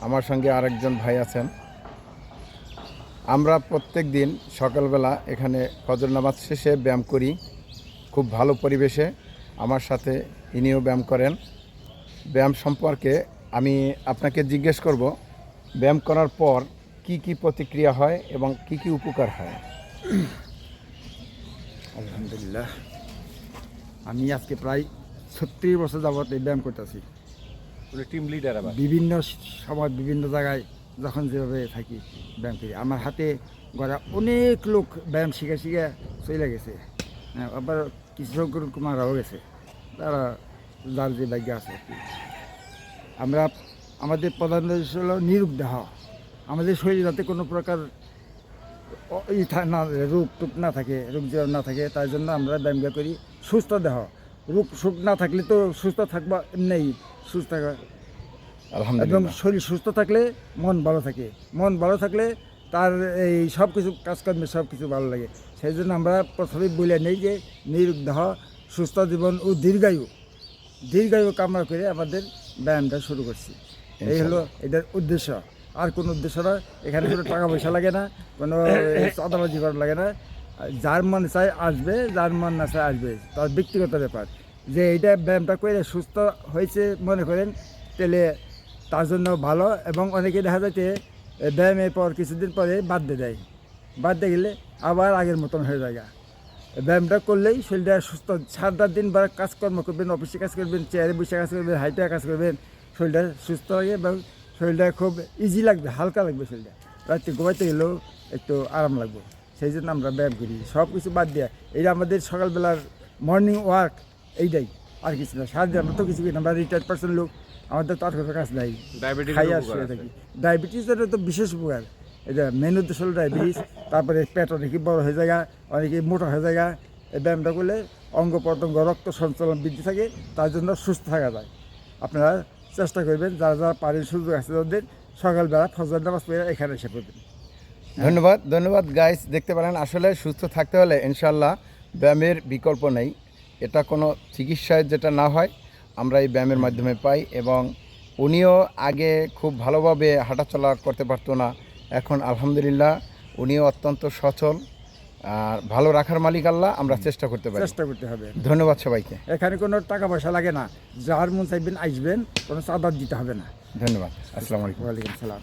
আমার সঙ্গে আরেকজন ভাই আছেন। আমরা প্রত্যেক দিন সকালবেলা এখানে ফজর নামাজ শেষে ব্যায়াম করি, খুব ভালো পরিবেশে। আমার সাথে ইনিও ব্যায়াম করেন। ব্যায়াম সম্পর্কে আমি আপনাকে জিজ্ঞেস করব, ব্যায়াম করার পর কি কি প্রতিক্রিয়া হয় এবং কি কি উপকার হয়। আলহামদুলিল্লাহ, আমি আজকে প্রায় 36 বছর যাবৎ এই ব্যায়াম করতেছি। টিম লিডার আবার বিভিন্ন সময় বিভিন্ন জায়গায় যখন যেভাবে থাকি ব্যায়াম করি। আমার হাতে গড়া অনেক লোক ব্যায়াম শিখে শিখে চলে গেছে, আবার কিছু সংখ্যক মারাও গেছে, তারা যার যে ভাগ্য আছে আর কি। আমরা আমাদের প্রধান উদ্দেশ্য হলো নিরোগ দেহ, আমাদের শরীরে যাতে কোনো প্রকার রোগ টুক না থাকে, রোগ জীবাণু না থাকে, তাই জন্য আমরা ব্যায়াম করি। সুস্থ দেহ, রোগ সুখ না থাকলে তো সুস্থ থাকবা এমনি সুস্থ থাকা, এবং আলহামদুলিল্লাহ। শরীর সুস্থ থাকলে মন ভালো থাকে, মন ভালো থাকলে তার এই সব কিছু কাজকর্মে সব কিছু ভালো লাগে। সেই জন্য আমরা প্রথমেই বলে নেই যে নিরোগ দেহ, সুস্থ জীবন ও দীর্ঘায়ু কামনা করে আমাদের ব্যায়ামটা শুরু করছি। এই হলো এটার উদ্দেশ্য, আর কোনো উদ্দেশ্য না। এখানে কোনো টাকা পয়সা লাগে না, কোনো চাঁদাবাজি করা লাগে না। যার মন চায় আসবে, যার মন না চায় আসবে, তার ব্যক্তিগত ব্যাপার। যে এইটা ব্যায়ামটা করে সুস্থ হয়েছে মনে করেন, তাহলে তার জন্য ভালো। এবং অনেকে দেখা যাচ্ছে ব্যায়ামের পর কিছুদিন পরে বাদ দিয়ে দেয়, বাদ দিয়ে গেলে আবার আগের মতন হয়ে যায়। ব্যায়ামটা করলেই শরীরটা সুস্থ, 7-8 দিন বা কাজকর্ম করবেন, অফিসে কাজ করবেন, চেয়ারে বসে কাজ করবেন, হাইটে কাজ করবেন, শরীরটা সুস্থ হবে এবং শরীরটা খুব ইজি লাগবে, হালকা লাগবে। শরীরটা রাত্রে ঘুমাইতে গেলেও একটু আরাম লাগবে। সেই জন্য আমরা ব্যায়াম করি, সব কিছু বাদ দেওয়া। এইটা আমাদের সকালবেলার মর্নিং ওয়াক, এইটাই, আর কিছু না। সারাদিন আমরা তো কিছু করি না, আমরা রিটায়ার্ড পার্সন লোক, আমাদের তো আর কোনো কাজ নাই, খাই আর শুয়ে থাকি। ডায়াবেটিসের তো বিশেষ উপকার, এটা মেন উদ্দেশ্য হলো ডায়াবেটিস। তারপরে পেট অনেকে বড় হয়ে যায়, অনেকে মোটা হয়ে যায়। এই ব্যায়ামটা করলে অঙ্গ প্রত্যঙ্গ রক্ত সঞ্চালন বৃদ্ধি থাকে, তার জন্য সুস্থ থাকা যায়। আপনারা চেষ্টা করবেন, যারা যারা পারেন, সুযোগ আছে তাদের, সকালবেলা ফজর নামাজ পড়ে এখানে এসে পড়বেন। ধন্যবাদ গাইস। দেখতে পারেন আসলে সুস্থ থাকতে হলে ইনশাল্লাহ ব্যায়ামের বিকল্প নেই। এটা কোনো চিকিৎসায় যেটা না হয় আমরা এই ব্যায়ামের মাধ্যমে পাই। এবং উনিও আগে খুব ভালোভাবে হাঁটাচলা করতে পারতো না, এখন আলহামদুলিল্লাহ উনিও অত্যন্ত সচল। আর ভালো রাখার মালিক আল্লাহ, আমরা চেষ্টা করতে পারি। চেষ্টা করতে হবে। ধন্যবাদ সবাইকে। এখানে কোনো টাকা পয়সা লাগে না, যার মন চাইবেন আসবেন, কোনো চাঁদা দিতে হবে না। ধন্যবাদ। আসসালামু আলাইকুম। ওয়ালাইকুম সালাম।